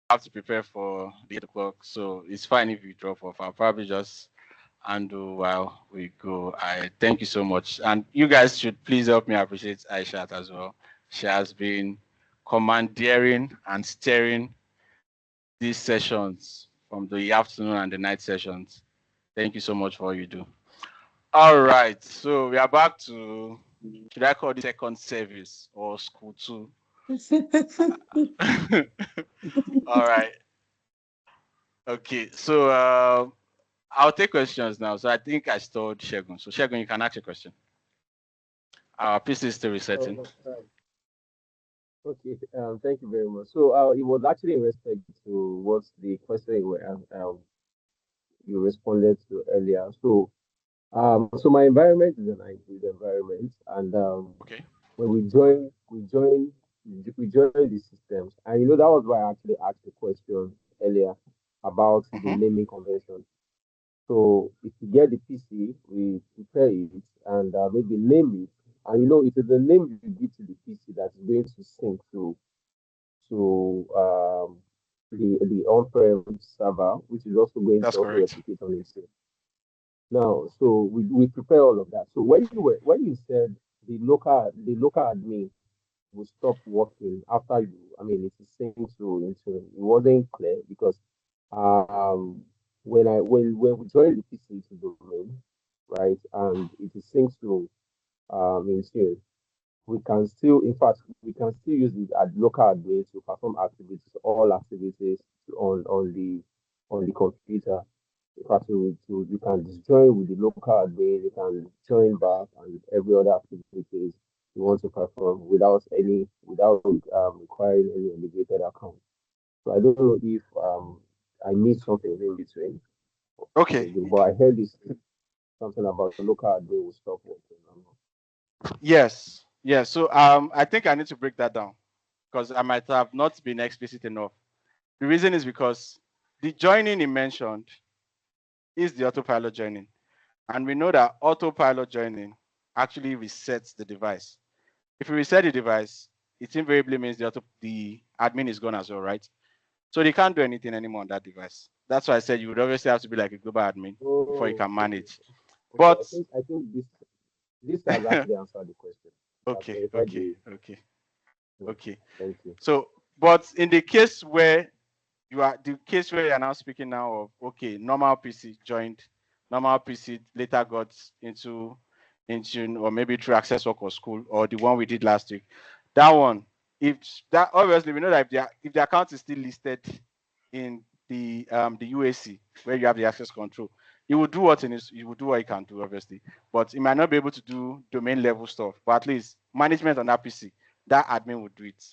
have to prepare for the 8 o'clock, so it's fine if you drop off. I'll probably just handle while we go. I thank you so much, and you guys should please help me appreciate Aishat as well. She has been commandeering and steering these sessions from the afternoon and the night sessions. Thank you so much for all you do. All right, so we are back to, should I call this second service or school two? All right. Okay. So I'll take questions now. So I think I stored Shegun. So Shegun, you can ask a question. Our PC is still resetting. Okay, thank you very much. So it was actually in respect to what the question you responded to earlier. So my environment is an hybrid environment, and Okay. when we join the systems, and that was why I actually asked the question earlier about the Mm-hmm. naming convention. So if you get the PC, we prepare it and maybe name it, and it is the name you give to the PC that is going to sync to the on-prem server, which is also going to That's also correct. replicate on itself. Now, so we prepare all of that. So when you said the local admin will stop working after I mean, it is synced into it wasn't clear because um when we join the PC to domain, right, and it is synced to Intune, we can still, in fact, we can still use the local admin to perform activities, all activities on the computer. In fact, you can join with the local admin, you can join back and every other activities you want to perform without requiring any obligated account. So I don't know if I missed something in between, Okay. but I heard this something about the local admin will stop working. Yes. Yes. So I think I need to break that down because I might have not been explicit enough. The reason is because the joining he mentioned is the autopilot joining. And we know that autopilot joining actually resets the device. If you reset the device, it invariably means the admin is gone as well, right? So they can't do anything anymore on that device. That's why I said you would obviously have to be like a global admin before you Oh, can manage. okay. But I think this has actually answered the question. I've okay, clarified okay, the. okay, Yeah, okay. thank you. So, but in the case where you're now speaking now of, okay, normal PC joined, normal PC later got into Intune or maybe through Access Work or School or the one we did last week. That one, if that obviously we know that if the account is still listed in the UAC where you have the access control, it will do what it will do what it can do, obviously. But it might not be able to do domain level stuff. But at least management on that PC, that admin would do it.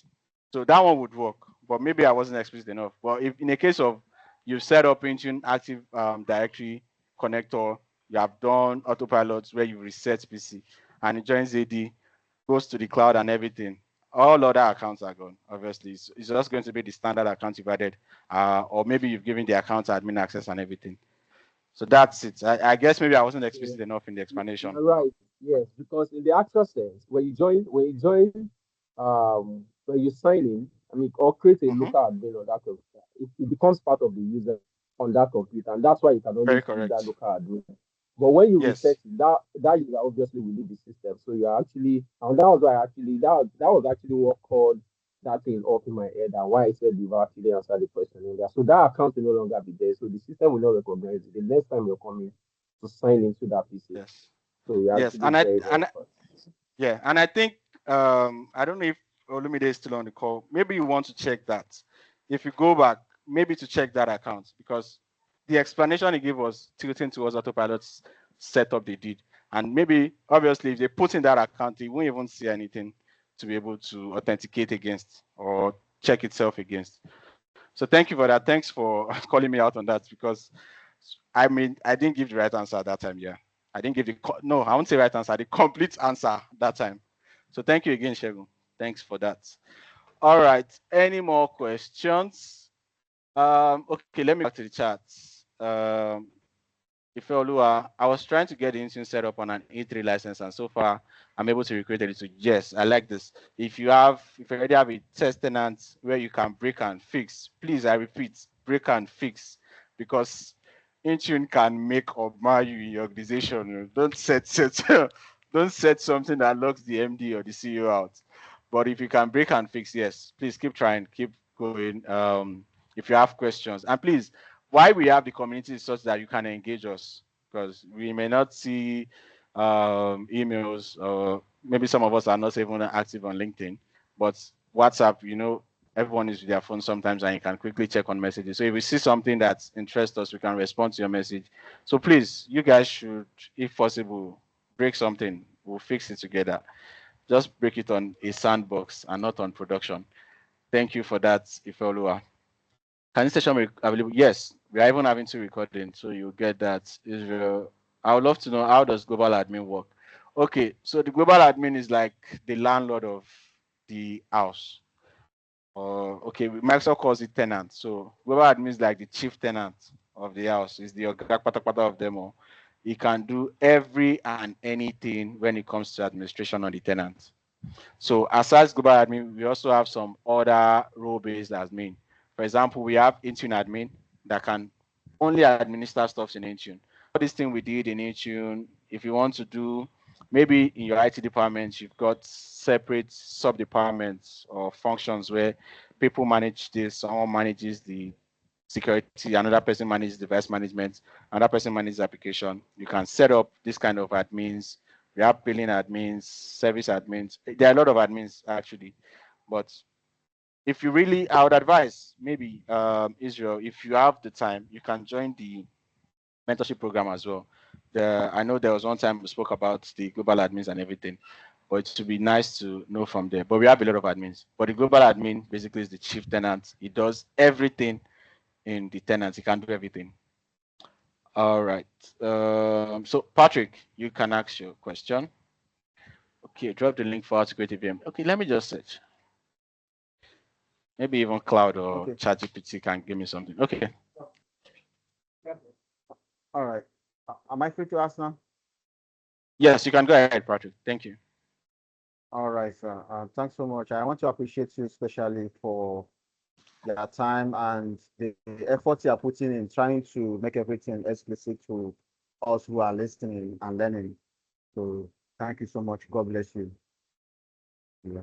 So that one would work, but maybe I wasn't explicit enough. But if in a case of you've set up Intune Active Directory connector, you have done autopilot where you reset PC and it joins AD, goes to the cloud and everything, all other accounts are gone. Obviously, it's just going to be the standard account you've added, or maybe you've given the account admin access and everything. So that's it. I guess maybe I wasn't Yeah, explicit enough in the explanation. you're right. Yes, because in the actual sense, when you sign in, I mean, or create a Mm-hmm. local admin on that computer, it becomes part of the user on that computer, and that's why you can only Very see that correct. local admin. But when you reset Yes. it, that user obviously will leave the system. So you're actually, and that was why actually that was actually what called that thing up in my head and why I said you've actually answered the question in there. So that account will no longer be there. So the system will not recognize it the next time you're coming to sign into that PC. Yes. So you're Yes. actually very, very fast. Yeah, and I think I don't know if Olumide is still on the call. Maybe you want to check that. If you go back, maybe to check that account because the explanation he gave was tilting towards autopilot's setup they did. And maybe obviously if they put in that account, they won't even see anything to be able to authenticate against or check itself against. So thank you for that. Thanks for calling me out on that because I mean I didn't give the right answer at that time. Yeah. I didn't give no, I won't say right answer, the complete answer that time. So thank you again, Shegun. Thanks for that. All right. Any more questions? Okay, let me back to the chat. Um, Ifeoluwa, I was trying to get the Intune set up on an E3 license, and so far I'm able to recreate it. So yes, I like this. If you already have a test tenant where you can break and fix, please, I repeat, break and fix, because Intune can make or mar you in your organization. Don't set don't set something that locks the MD or the CEO out. But if you can break and fix, yes, please keep trying, keep going. If you have questions, and please, why we have the community is such that you can engage us, because we may not see emails, or maybe some of us are not even active on LinkedIn, but WhatsApp, everyone is with their phone sometimes, and you can quickly check on messages. So if we see something that interests us, we can respond to your message. So please, you guys should, if possible, break something. We'll fix it together. Just break it on a sandbox and not on production. Thank you for that, Ifeoluwa. Can this session be available? Yes, we are even having two recordings, so you'll get that. Israel. I would love to know, how does global admin work? Okay, so the global admin is like the landlord of the house. Okay, Microsoft calls it tenant. So global admin is like the chief tenant of the house. Is the pata of them all. He can do every and anything when it comes to administration on the tenant. So aside global admin, we also have some other role-based admin. For example, we have Intune admin that can only administer stuff in Intune. All this thing we did in Intune, if you want to do, maybe in your IT department, you've got separate sub-departments or functions where people manage this, someone manages the security, another person manages device management, another person manages application. You can set up this kind of admins. We have billing admins, service admins. There are a lot of admins actually, but if you really, I would advise maybe Israel, if you have the time, you can join the mentorship program as well. I know there was one time we spoke about the global admins and everything, but it would be nice to know from there. But we have a lot of admins. But the global admin basically is the chief tenant. He does everything in the tenant. He can do everything. All right. So Patrick, you can ask your question. Okay, drop the link for how to create a VM. Okay, let me just search. Maybe even Cloud or ChatGPT can give me something. Okay. All right. Am I free to ask now? Yes, you can go ahead, Patrick. Thank you. All right, sir. Thanks so much. I want to appreciate you especially for your time and the effort you are putting in trying to make everything explicit to us who are listening and learning. So thank you so much. God bless you. Yeah.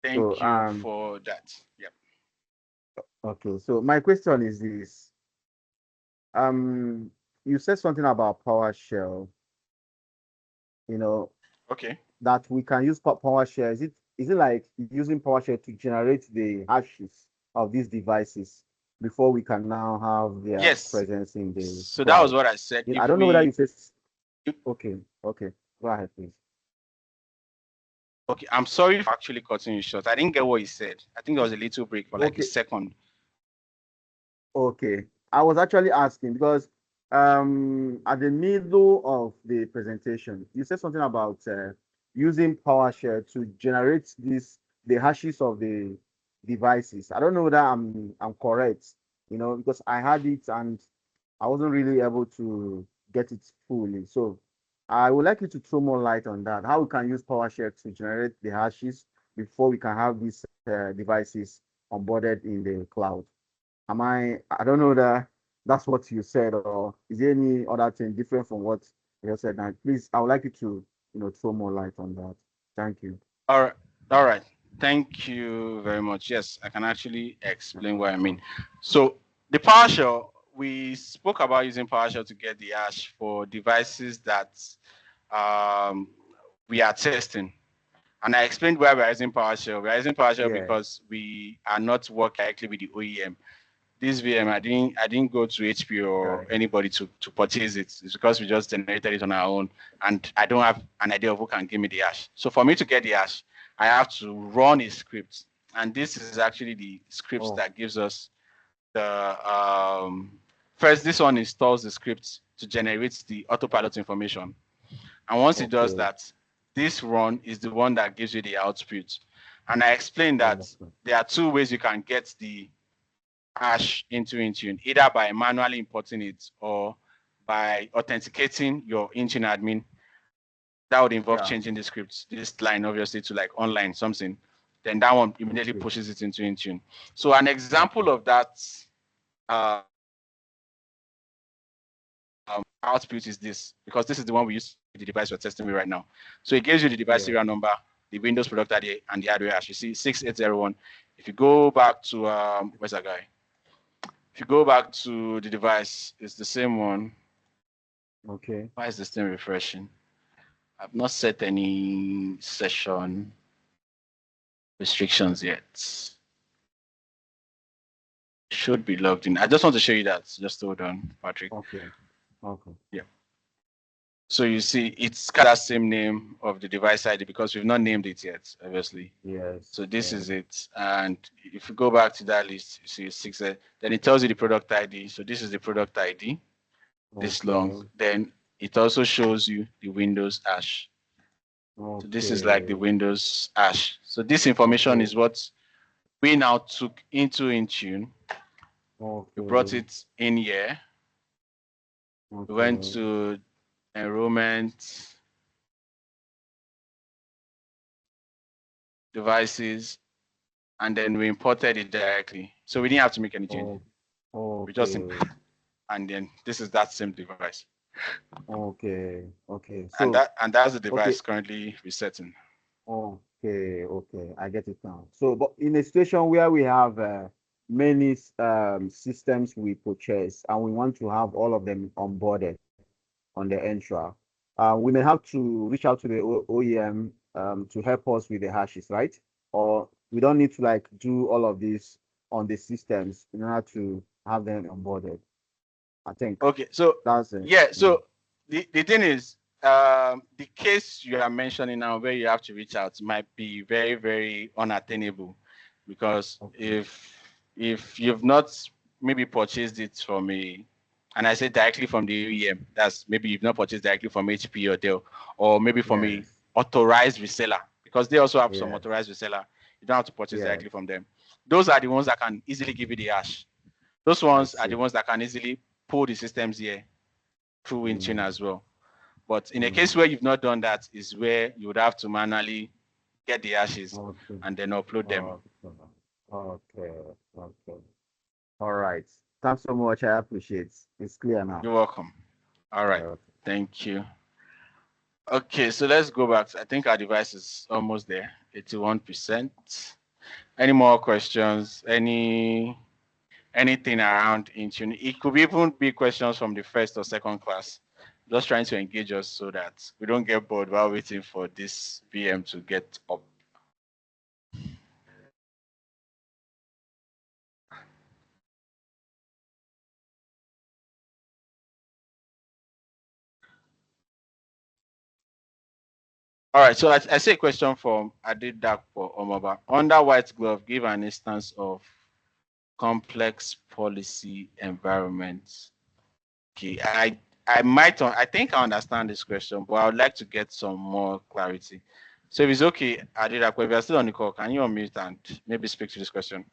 Thank So, you for that. Yep. Okay. So my question is this. You said something about PowerShell, Okay. that we can use PowerShell. Is it like using PowerShell to generate the hashes of these devices before we can now have their presence in the So cloud? that was what I said. I don't know whether you said. Okay. Go ahead, please. Okay, I'm sorry for actually cutting you short. I didn't get what you said. I think there was a little break for like a second. Okay. I was actually asking because at the middle of the presentation, you said something about using PowerShell to generate the hashes of the devices. I don't know whether I'm correct, because I had it and I wasn't really able to get it fully. So I would like you to throw more light on that. How we can use PowerShell to generate the hashes before we can have these devices onboarded in the cloud. I don't know that that's what you said, or is there any other thing different from what you said? Now, please, I would like you to, throw more light on that. Thank you. All right. Thank you very much. Yes, I can actually explain what I mean. So the PowerShell, we spoke about using PowerShell to get the hash for devices that we are testing. And I explained why we're using PowerShell. We're using PowerShell because we are not working directly with the OEM. This VM, I didn't go to HP or anybody to purchase it. It's because we just generated it on our own, and I don't have an idea of who can give me the hash. So for me to get the hash, I have to run a script, and this is actually the script that gives us the first. This one installs the script to generate the autopilot information, and once it does that, this run is the one that gives you the output. And I explained that there are two ways you can get the hash into Intune, either by manually importing it or by authenticating your Intune admin. That would involve Yeah. changing the script, this line obviously to like online something. Then that one immediately Okay. pushes it into Intune. So an example of that output is this, because this is the one we use the device we're testing with right now. So it gives you the device serial number, the Windows product ID, and the hardware hash. You see 6801. If you go back to where's that guy? If you go back to the device, it's the same one. Okay. Why is this thing refreshing? I've not set any session restrictions yet. Should be logged in. I just want to show you that. Just hold on, Patrick. Okay. Okay. Yeah. So you see, it's got that same name of the device ID because we've not named it yet, obviously. Yes. So this is it. And if you go back to that list, you see 6, then it tells you the product ID. So this is the product ID, this long. Then it also shows you the Windows hash. So this is like the Windows hash. So this information is what we now took into Intune. We brought it in here. We went to Enrollment, Devices, and then we imported it directly. So we didn't have to make any change. We just, and then this is that same device. Okay. So, and that's the device currently resetting. Okay. I get it now. So, but in a situation where we have many systems we purchase and we want to have all of them onboarded on the Entra, we may have to reach out to the OEM to help us with the hashes, right? Or we don't need to like do all of this on the systems in order to have them onboarded. I think. Okay, so that's it. Yeah, so the thing is, the case you are mentioning now where you have to reach out might be very, very unattainable, because if you've not maybe purchased it from and I say directly from the OEM, that's maybe you've not purchased directly from HP or Dell, or maybe from a authorized reseller, because they also have some authorized reseller. You don't have to purchase directly from them. Those are the ones that can easily give you the hash. Those ones are the ones that can easily pull the systems here through Intune as well. But in a case where you've not done that, is where you would have to manually get the hashes and then upload them. Okay. All right. Thanks so much. I appreciate it. It's clear now. You're welcome. All right. Thank you. Okay, so let's go back. I think our device is almost there, 81%. Any more questions? Anything around Intune? It could even be questions from the first or second class. Just trying to engage us so that we don't get bored while waiting for this VM to get up. All right, so I see a question from Adekunle Sarumi. Under white glove, give an instance of complex policy environments. Okay, I think I understand this question, but I would like to get some more clarity. So if it's okay, Adekunle, if you're still on the call, can you unmute and maybe speak to this question?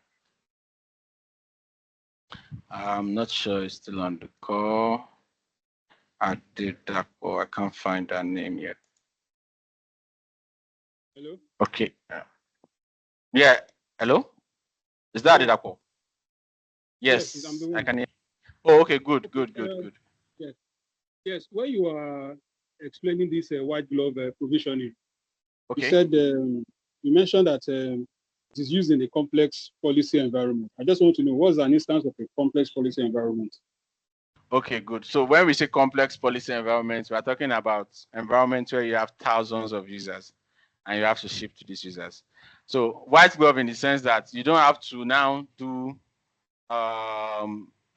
I'm not sure it's still on the call. Adekunle, I can't find that name yet. Hello? Okay. Yeah. Hello? Is that Adekunle? Yes, I can hear. Oh, okay, good. Yes, when you are explaining this white glove provisioning, okay, you said you mentioned that it is used in a complex policy environment. I just want to know, what's an instance of a complex policy environment? Okay, good. So when we say complex policy environments, we're talking about environments where you have thousands of users and you have to ship to these users. So white glove in the sense that you don't have to now do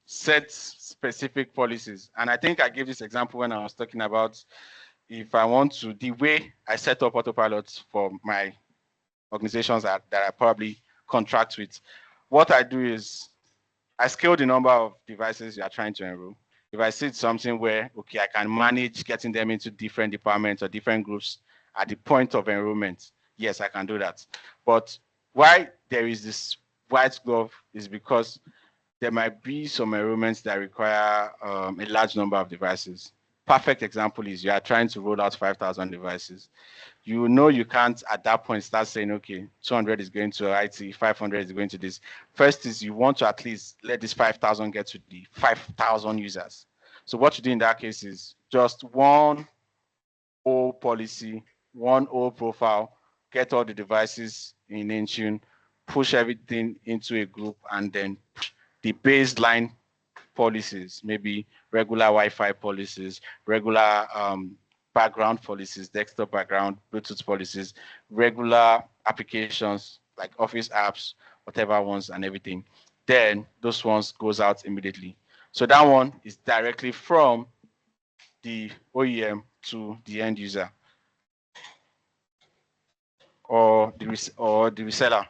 set specific policies. And I think I gave this example when I was talking about if I want to, the way I set up Autopilot for my organizations that I probably contract with, what I do is I scale the number of devices you are trying to enroll. If I see something where, okay, I can manage getting them into different departments or different groups at the point of enrollment, yes, I can do that. But why there is this white glove is because there might be some enrollments that require a large number of devices. Perfect example is you are trying to roll out 5,000 devices. You know you can't at that point start saying, okay, 200 is going to IT, 500 is going to this. First is you want to at least let this 5,000 get to the 5,000 users. So what you do in that case is just one old policy, one old profile, get all the devices in Intune, push everything into a group, and then the baseline policies, maybe regular Wi-Fi policies, regular background policies, desktop background, Bluetooth policies, regular applications like Office apps, whatever ones and everything. Then those ones goes out immediately. So that one is directly from the OEM to the end user or the reseller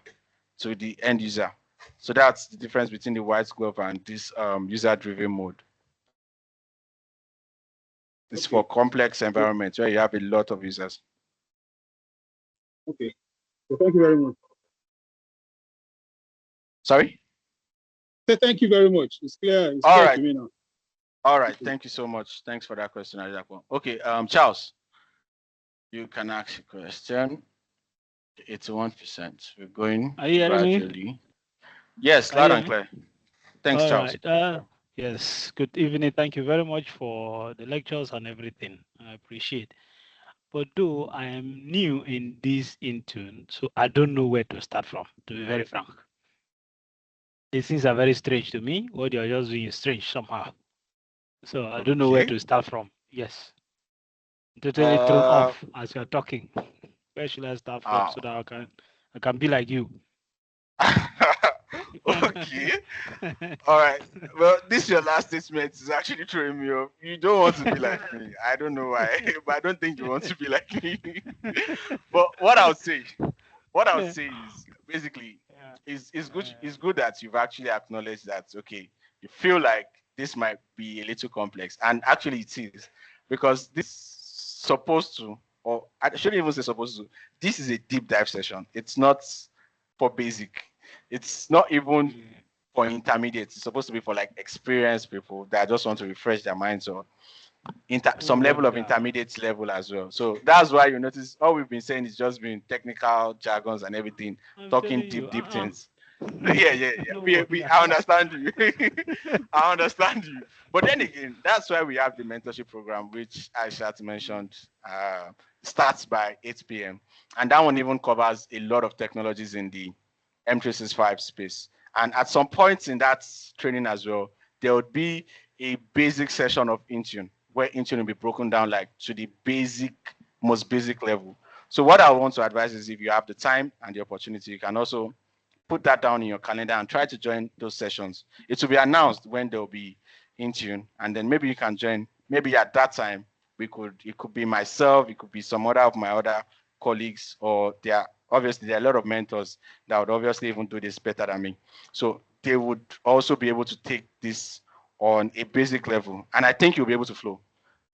to the end user. So that's the difference between the white glove and this user-driven mode. It's for complex environments where you have a lot of users. Okay. So thank you very much. Sorry? So thank you very much. It's clear. It's All clear right. to me now. All right. Thank you so much. Thanks for that question, Adekunle. Okay, Charles, you can ask a question. 81%. We're going Are you hearing me? gradually. Yes, Are loud you and hearing clear. Thanks, All Charles. right. Yes. Good evening. Thank you very much for the lectures and everything. I appreciate. But though I am new in this Intune, so I don't know where to start from, to be very frank. These things are very strange to me. What you're just doing is strange somehow. So I don't know where Okay. to start from. Yes. Totally thrown off as you're talking. Where should I start from so that I can be like you? Okay. All right. Well, this your last statement is actually throwing me off. You don't want to be like me. I don't know why, but I don't think you want to be like me. But what I would say is basically it's good that you've actually acknowledged that, okay, you feel like this might be a little complex. And actually it is, because this supposed to, or I shouldn't even say supposed to, this is a deep dive session. It's not for basic. It's not even for intermediates. It's supposed to be for like experienced people that just want to refresh their minds or some level of intermediate level as well. So that's why you notice all we've been saying is just been technical jargons and everything, talking deep things. Yeah. I understand you. I understand you. But then again, that's why we have the mentorship program, which Aishat mentioned, starts by 8 p.m. And that one even covers a lot of technologies in the M365 space. And at some points in that training as well, there would be a basic session of Intune, where Intune will be broken down like to the most basic level. So what I want to advise is, if you have the time and the opportunity, you can also put that down in your calendar and try to join those sessions. It will be announced when there will be Intune, and then maybe you can join. Maybe at that time, it could be myself, it could be some other of my other colleagues, or there are a lot of mentors that would obviously even do this better than me. So they would also be able to take this on a basic level, and I think you'll be able to flow.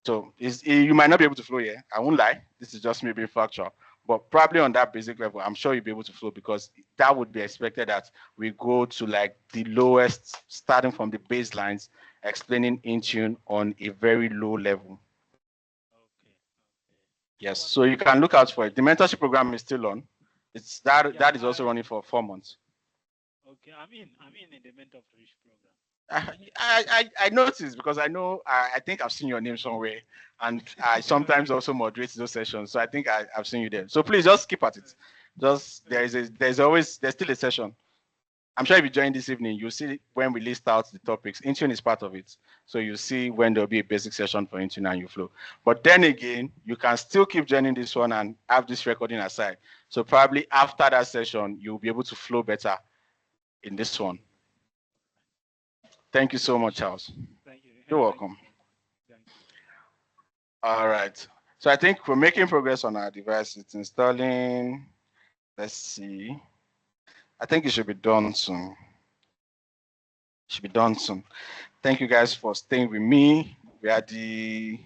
So you might not be able to flow here. I won't lie. This is just me being factual. But probably on that basic level, I'm sure you'll be able to flow, because that would be expected that we go to like the lowest, starting from the baselines, explaining Intune on a very low level. Okay. Yes, so you can look out for it. The mentorship program is still on. It's that is also running for 4 months. Okay, I'm in the mentorship program. I noticed, because I know I think I've seen your name somewhere, and I sometimes also moderate those sessions. So I think I've seen you there. So please just keep at it. Just there's still a session. I'm sure if you join this evening, you'll see when we list out the topics. Intune is part of it. So you see when there'll be a basic session for Intune and you flow. But then again, you can still keep joining this one and have this recording aside. So probably after that session, you'll be able to flow better in this one. Thank you so much, Charles. Thank you. You're welcome. All right. So I think we're making progress on our device. It's installing. Let's see. I think it should be done soon. Thank you guys for staying with me. We are the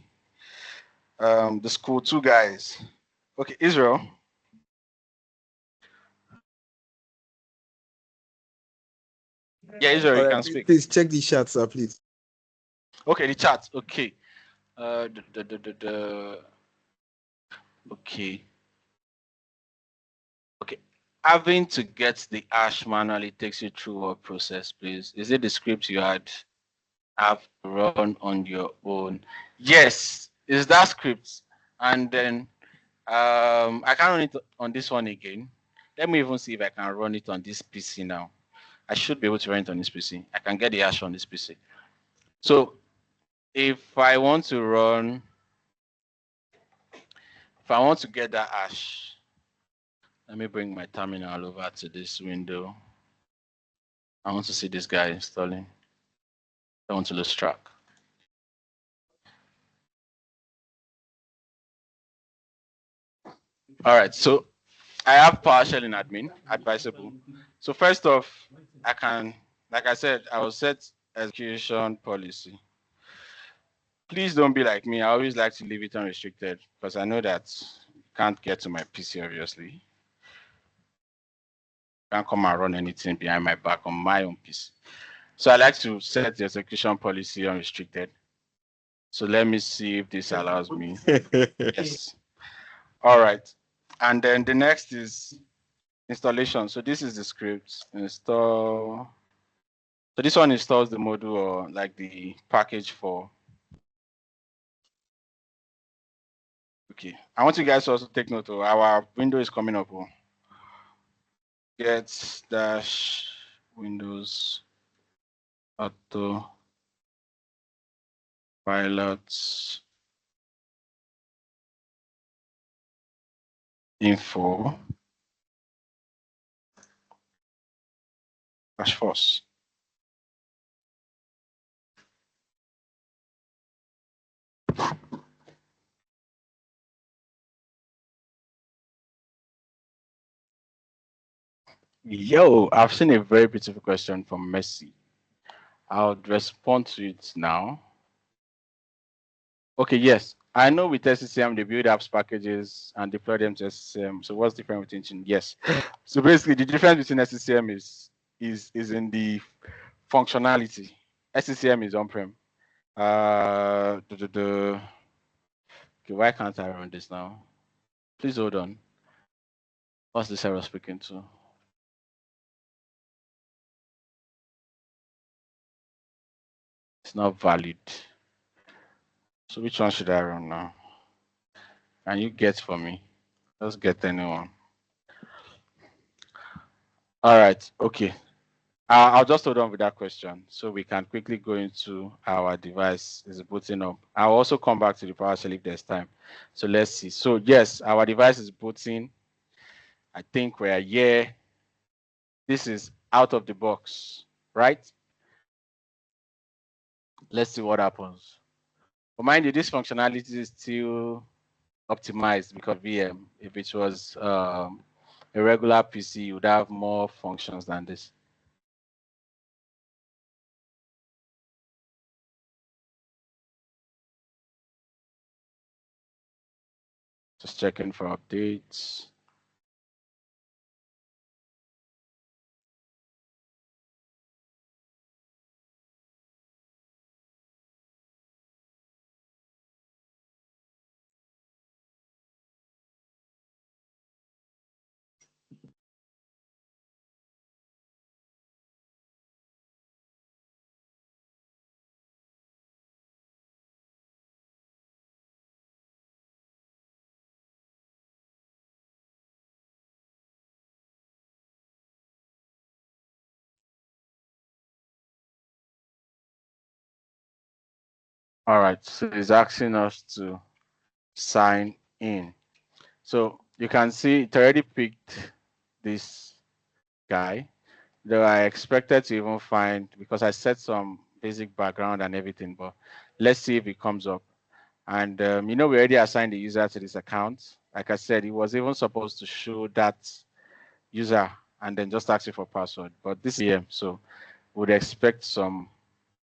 school 2 guys. Okay, Israel. Yeah, Israel, you All can right, speak. please check the chat, sir, please. Okay, the chat. Okay. Okay. Okay. Having to get the hash manually takes you through what process, please? Is it the script you have to run on your own? Yes, it's that script. And then I can run it on this one again. Let me even see if I can run it on this PC now. I should be able to run it on this PC. I can get the hash on this PC. So if I want to run, if I want to get that hash, let me bring my terminal over to this window. I want to see this guy installing. I want to lose track. All right, so I have PowerShell in admin, advisable. So first off, I can, like I said, I will set execution policy. Please don't be like me. I always like to leave it unrestricted because I know that you can't get to my PC, obviously. Can't come and run anything behind my back on my own PC. So I like to set the execution policy unrestricted. So let me see if this allows me. Yes. All right. And then the next is installation. So this is the script. Install. So this one installs the module or like the package for. Okay. I want you guys to also take note of our window is coming up. Get dash Windows Autopilot info /force. Yo, I've seen a very beautiful question from Messi. I'll respond to it now. Okay, yes. I know with SCCM, they build apps packages and deploy them to SCCM. So what's different with Intune? Yes. So basically, the difference between SCCM is in the functionality. SCCM is on-prem. Okay, why can't I run this now? Please hold on. What's this error speaking to? It's not valid. So which one should I run now? Can you get for me? Just get anyone. All right. Okay. I'll just hold on with that question so we can quickly go into our device is booting up. I'll also come back to the PowerShell if there's time. So let's see. So yes, our device is booting. I think we're here. This is out of the box, right? Let's see what happens. But mind you, this functionality is still optimized because VM. If it was a regular PC, you would have more functions than this. Just checking for updates. All right, so it's asking us to sign in. So you can see it already picked this guy, though I expected to even find, because I set some basic background and everything, but let's see if it comes up. And we already assigned the user to this account. Like I said, it was even supposed to show that user and then just ask you for password, but this is VM, so would expect some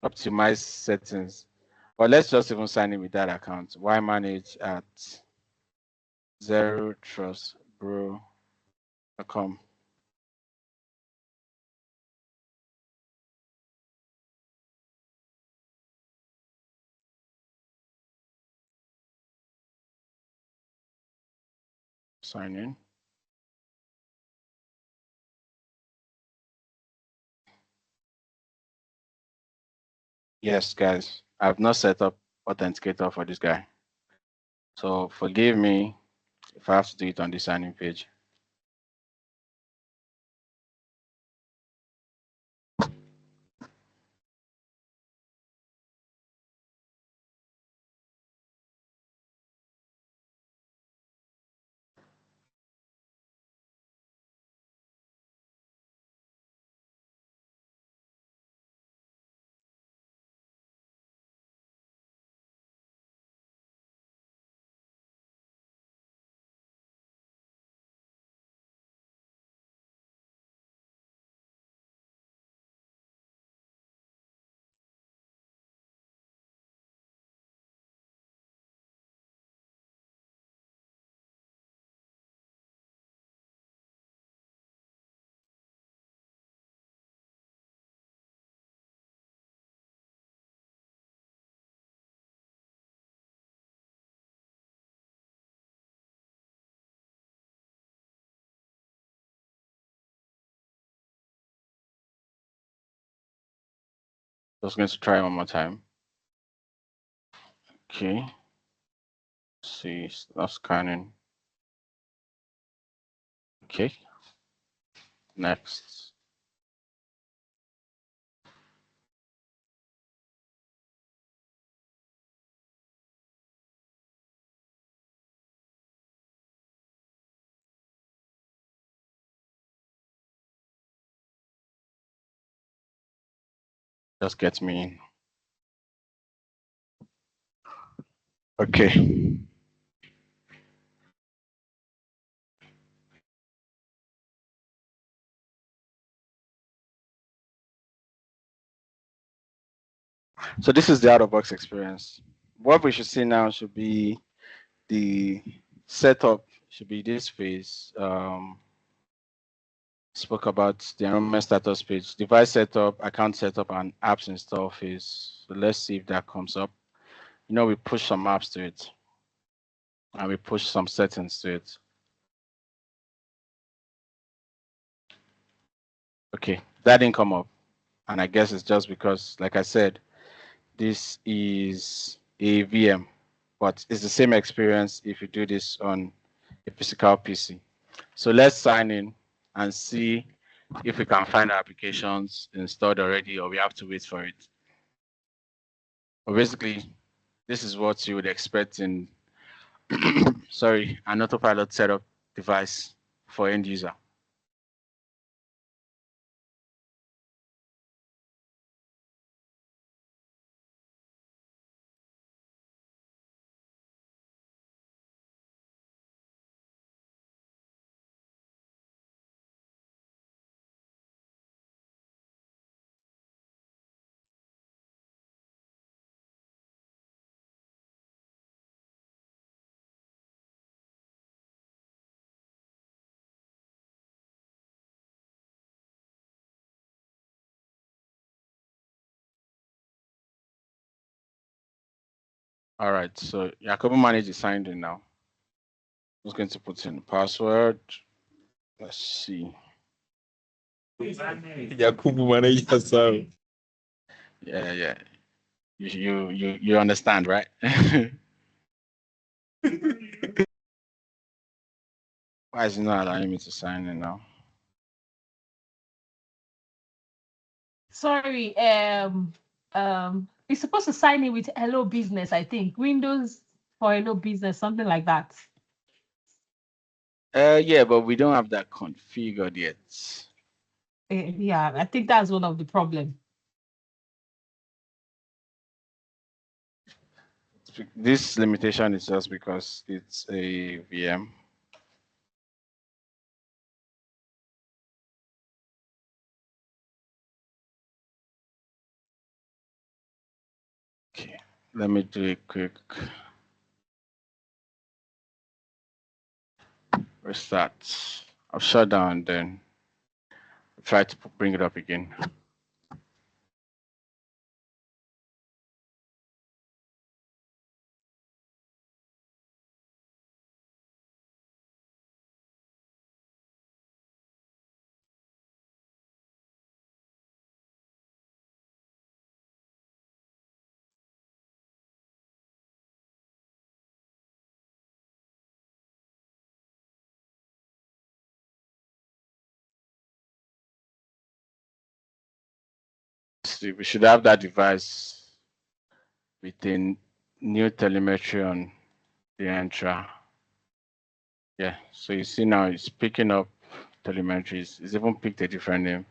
optimized settings. But let's just even sign in with that account. Why manage at zerotrustbro.com. Sign in. Yes, guys, I've not set up Authenticator for this guy. So forgive me if I have to do it on the sign-in page. Just going to try one more time. Okay. See, stop scanning. Okay. Next. Just get me in. Okay. So this is the out-of-box experience. What we should see now should be the setup, should be this phase. Spoke about the enrollment status page, device setup, account setup, and apps install phase. So let's see if that comes up. You know, we push some apps to it, and we push some settings to it. Okay, that didn't come up. And I guess it's just because, like I said, this is a VM, but it's the same experience if you do this on a physical PC. So let's sign in and see if we can find our applications installed already, or we have to wait for it. But basically, this is what you would expect in, sorry, an autopilot setup device for end user. All right, so Yakobo Manage is signed in now. I'm just going to put in password. Let's see. Yakubu manager Sam. Yeah. You understand, right? Why is it not allowing me to sign in now? Sorry, it's supposed to sign in with Hello Business, I think. Windows for Hello Business, something like that. Yeah, but we don't have that configured yet. Yeah, I think that's one of the problems. This limitation is just because it's a VM. Okay, let me do a quick restart. I'll shut down, then try to bring it up again. see, we should have that device within new telemetry on the Entra. Yeah, so you see now it's picking up telemetry. It's even picked a different name.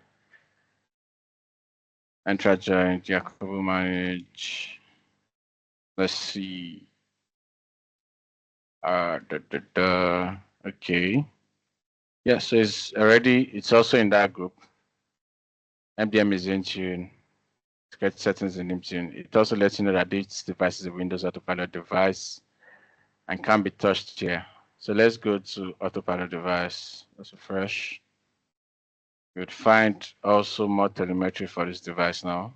Entra joint, Jacobo manage. Let's see. Okay. Yeah, so it's also in that group. MDM is Intune. Get settings in Intune. It also lets you know that this device is a Windows Autopilot device and can be touched here. So let's go to Autopilot device. Let's refresh. You would find also more telemetry for this device now.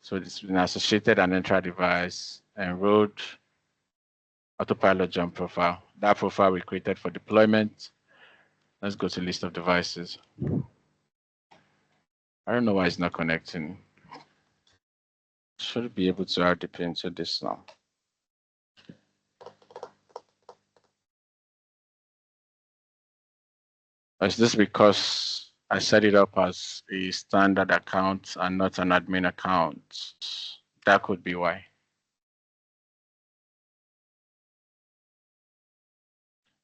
So it's been associated an Entra device, enrolled Autopilot jump profile. That profile we created for deployment. Let's go to list of devices. I don't know why it's not connecting. Should be able to RDP into this now. Is this because I set it up as a standard account and not an admin account? That could be why.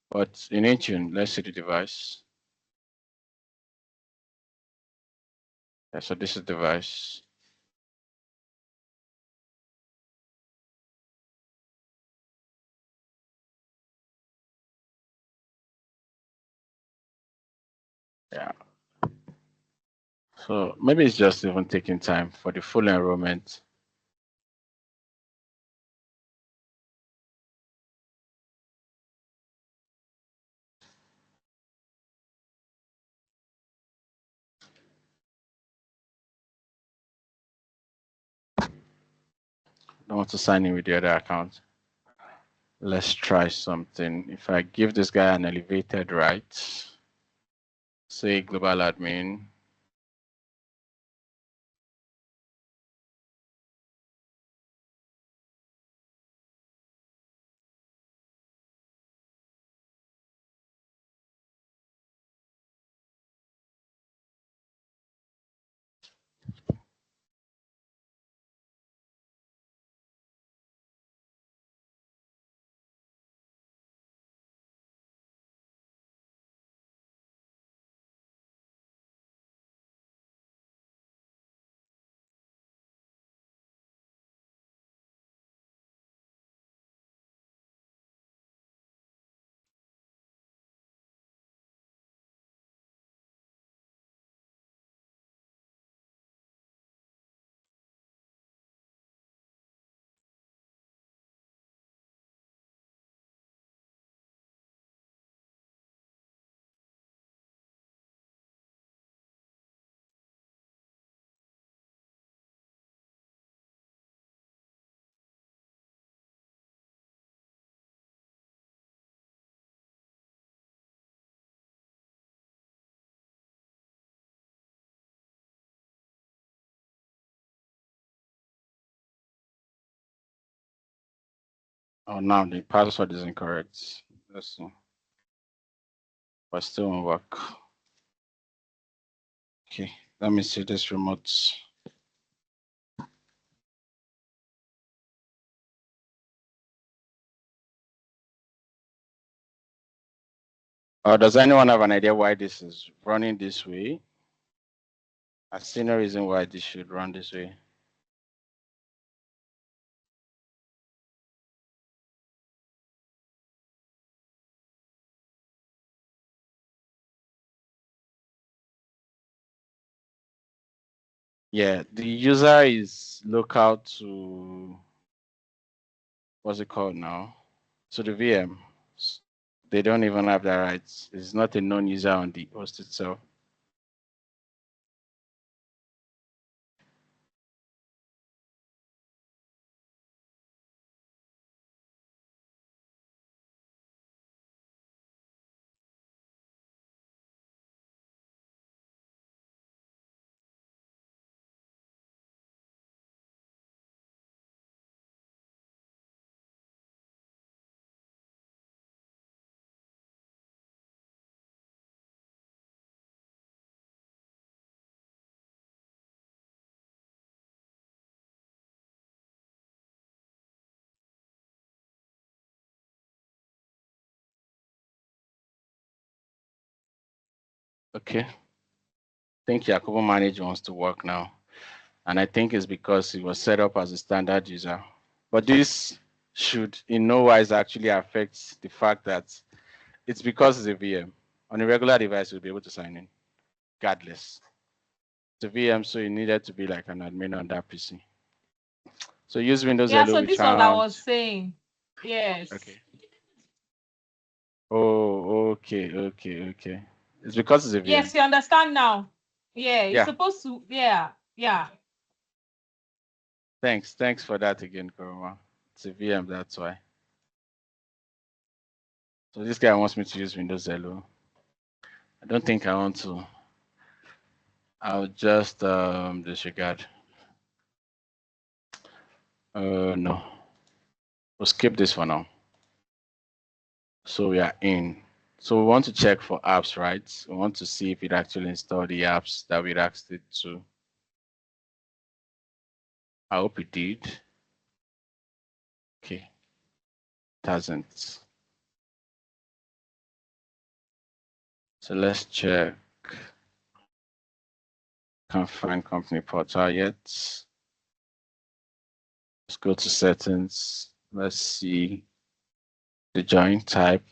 But in Intune, let's see the device. Yeah, so this is the device. Yeah. So maybe it's just even taking time for the full enrollment. I don't want to sign in with the other account. Let's try something. If I give this guy an elevated right, say global admin, oh, now the password is incorrect. Let's see. But still won't work. Okay, let me see this remote. Does anyone have an idea why this is running this way? I see no reason why this should run this way. Yeah, the user is local to, what's it called now? To the VM. They don't even have the rights. It's not a known user on the host itself. Okay. I think Yakubu Manage wants to work now. And I think it's because it was set up as a standard user. But this should in no wise actually affect the fact that it's because it's a VM. On a regular device, you'll be able to sign in, regardless. It's a VM, so you needed to be like an admin on that PC. So use Windows Yeah, Hello, so we this was I found. was saying. Yes. Okay. Oh, okay. It's because it's a VM. Yes, you understand now. Yeah, it's Yeah. supposed to. Yeah. Thanks for that again, Koroma. It's a VM, that's why. So this guy wants me to use Windows Hello. I don't think I want to. I'll just disregard. No. We'll skip this for now. So we are in. So we want to check for apps, right? We want to see if it actually installed the apps that we asked it to. I hope it did. Okay. It hasn't. So let's check. Can't find company portal yet. Let's go to settings. Let's see the join type.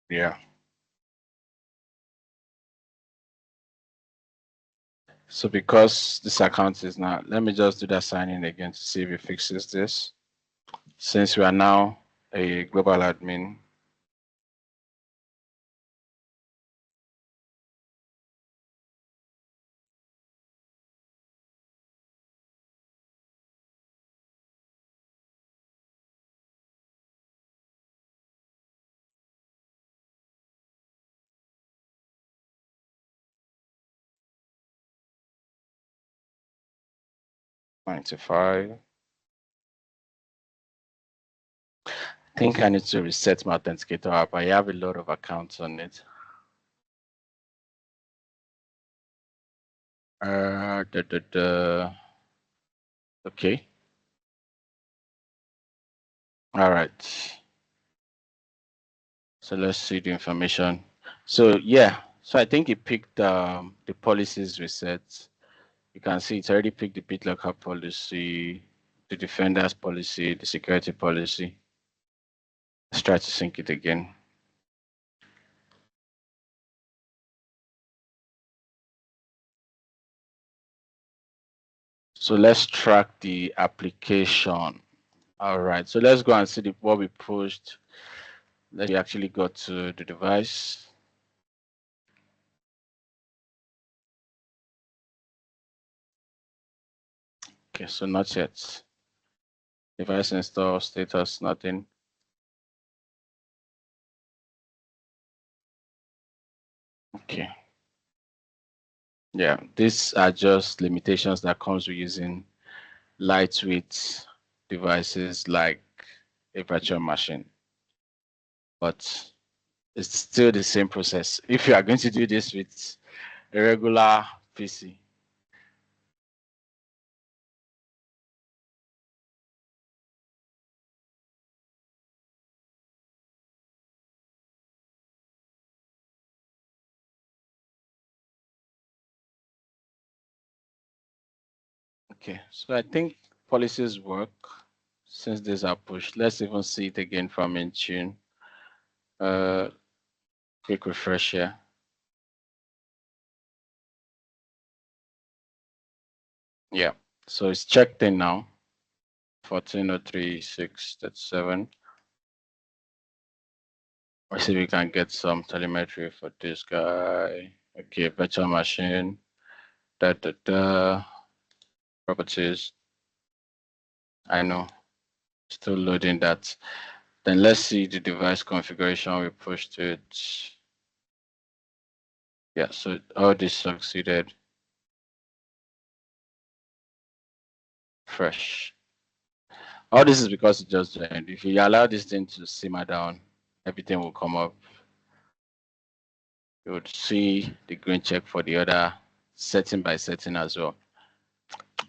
Yeah. So because this account is not, let me just do that sign in again to see if it fixes this. Since we are now a global admin. $95. I think I need to reset my authenticator app. I have a lot of accounts on it. Okay. All right. So let's see the information. So yeah, so I think it picked the policies reset. You can see it's already picked the BitLocker policy, the defenders policy, the security policy. Let's try to sync it again. So let's track the application. All right, so let's go and see what we pushed. That we actually got to the device. Okay, so not yet. Device install status, nothing. Okay. Yeah, these are just limitations that comes with using lightweight devices like a virtual machine. But it's still the same process. If you are going to do this with a regular PC. Okay, so I think policies work since these are pushed. Let's even see it again from Intune. Quick refresh here. Yeah, so it's checked in now. 14.03.6.7. Let's see if we can get some telemetry for this guy. Okay, virtual machine. Properties. I know. Still loading that. Then let's see the device configuration. We pushed it. Yeah, so all this succeeded. Fresh. All this is because it just joined. If you allow this thing to simmer down, everything will come up. You would see the green check for the other setting by setting as well.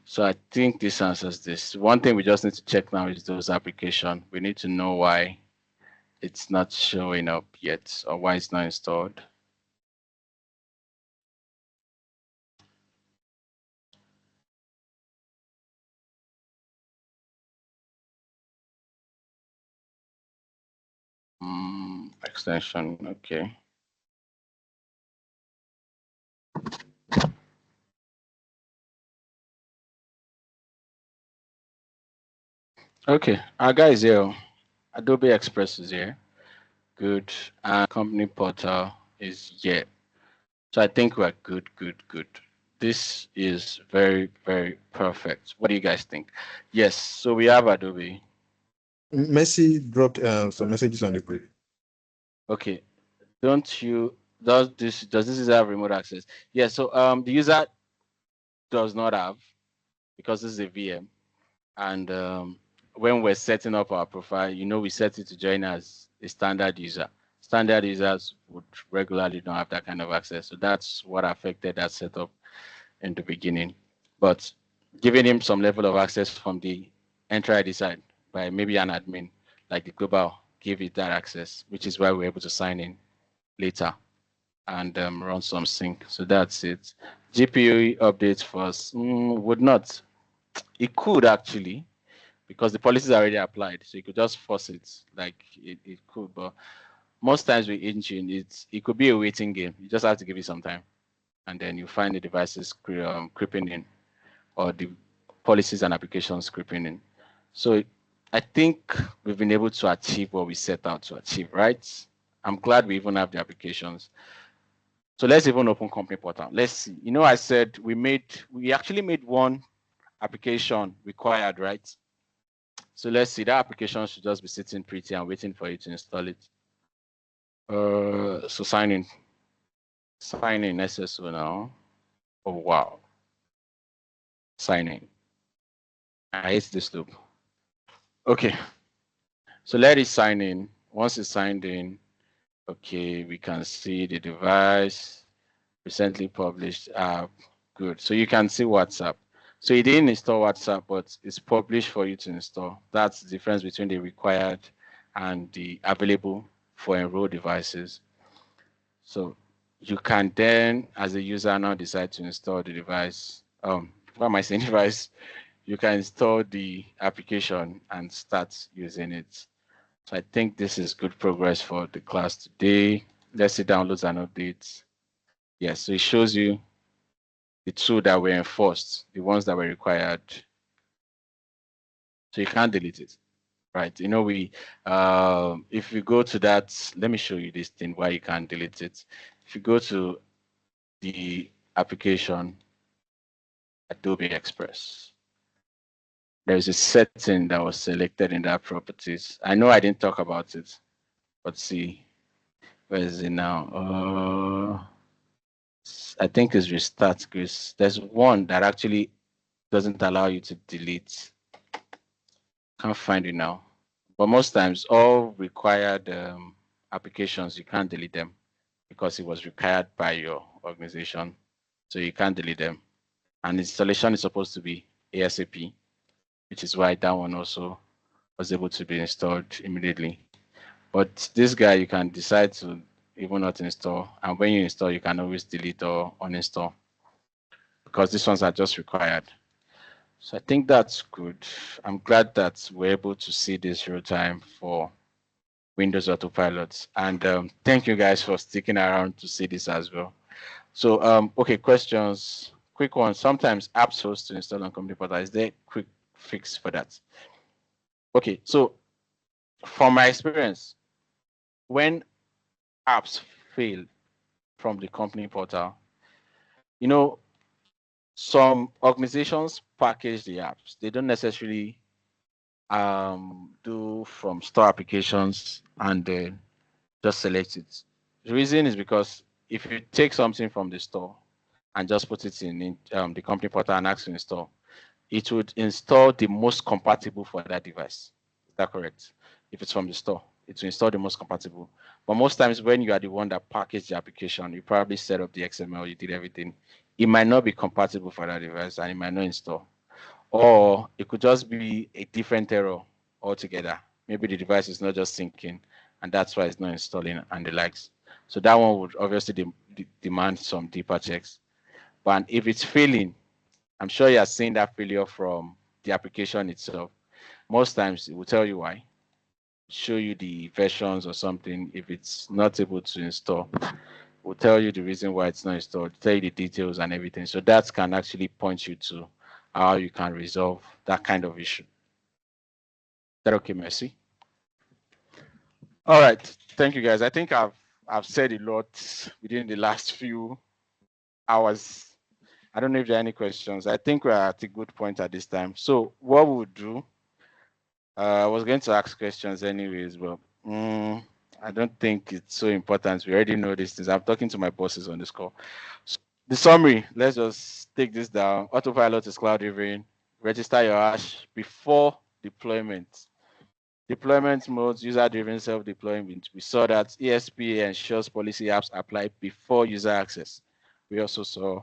So I think this answers this. One thing we just need to check now is those applications. We need to know why it's not showing up yet or why it's not installed. Extension, okay. Okay, our guy is here. Adobe Express is here. Good. And company portal is here. So I think we're good. This is very, very perfect. What do you guys think? Yes, so we have Adobe. Messi dropped some messages on the group. Okay. Does this user have remote access? Yes, so the user does not have, because this is a VM. And when we're setting up our profile, we set it to join as a standard user. Standard users would regularly not have that kind of access. So that's what affected that setup in the beginning. But giving him some level of access from the Enter ID side by maybe an admin, like the global, give it that access, which is why we're able to sign in later and run some sync. So that's it. GPU updates first would not. It could actually, because the policies are already applied, so you could just force it. Like it could, but most times with Intune, it could be a waiting game. You just have to give it some time, and then you find the devices creeping in, or the policies and applications creeping in. So I think we've been able to achieve what we set out to achieve, right? I'm glad we even have the applications. So let's even open company portal. Let's see. I said we actually made one application required, right? So let's see, that application should just be sitting pretty and waiting for you to install it. So sign in SSO now. Oh, wow. Sign in. I hate this loop. Okay. So let it sign in. Once it's signed in, okay, we can see the device, recently published app. Good. So you can see WhatsApp. So you didn't install WhatsApp, but it's published for you to install. That's the difference between the required and the available for enrolled devices. So you can then, as a user, now decide to install the device. What am I saying device? You can install the application and start using it. So I think this is good progress for the class today. Let's see downloads and updates. Yes, so it shows you the two that were enforced, the ones that were required. So you can't delete it, right? If you go to that, let me show you this thing why you can't delete it. If you go to the application, Adobe Express, there's a setting that was selected in that properties. I know I didn't talk about it, but see, where is it now? I think it's restart, because there's one that actually doesn't allow you to delete. Can't find it now. But most times, all required applications, you can't delete them because it was required by your organization. So you can't delete them. And installation is supposed to be ASAP, which is why that one also was able to be installed immediately. But this guy, you can decide to even not install. And when you install, you can always delete or uninstall, because these ones are just required. So I think that's good. I'm glad that we're able to see this real time for Windows Autopilot. And thank you guys for sticking around to see this as well. So, okay, questions, quick one. Sometimes apps fail to install on company portal. Is there a quick fix for that? Okay, so from my experience, when apps fail from the company portal, some organizations package the apps. They don't necessarily do from store applications and then just select it. The reason is because if you take something from the store and just put it in the company portal and ask to install, it would install the most compatible for that device. Is that correct? If it's from the store. it will install the most compatible. But most times when you are the one that packaged the application, you probably set up the XML, you did everything. It might not be compatible for that device and it might not install. Or it could just be a different error altogether. Maybe the device is not just syncing and that's why it's not installing and the likes. So that one would obviously demand some deeper checks. But if it's failing, I'm sure you are seeing that failure from the application itself. Most times it will tell you why, show you the versions or something. If it's not able to install, will tell you the reason why it's not installed, tell you the details and everything. So that can actually point you to how you can resolve that kind of issue. Is that okay, Mercy? All right, thank you guys. I think I've said a lot within the last few hours. I don't know if there are any questions. I think we're at a good point at this time. So what we'll do, I was going to ask questions anyways, but I don't think it's so important. We already know these things. I'm talking to my bosses on this call. So the summary, let's just take this down. Autopilot is cloud-driven. Register your hash before deployment. Deployment modes, user-driven self-deployment. We saw that ESP ensures policy apps apply before user access. We also saw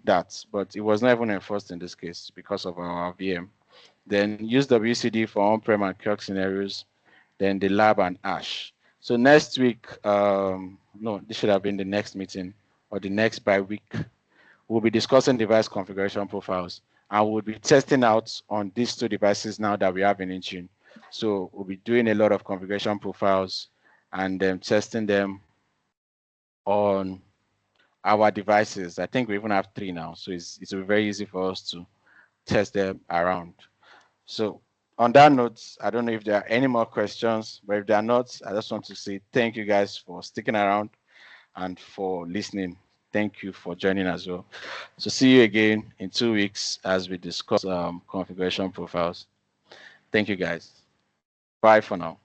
that, but it was not even enforced in this case because of our VM. Then use WCD for on-prem and Kirk scenarios, then the lab and ash. So next week, no, this should have been the next meeting or the next by week. We'll be discussing device configuration profiles and we'll be testing out on these two devices now that we have in Intune. So we'll be doing a lot of configuration profiles and testing them on our devices. I think we even have 3 now. So it's very easy for us to test them around. So on that note, I don't know if there are any more questions, but if there are not, I just want to say thank you guys for sticking around and for listening. Thank you for joining as well. So see you again in 2 weeks as we discuss configuration profiles. Thank you guys. Bye for now.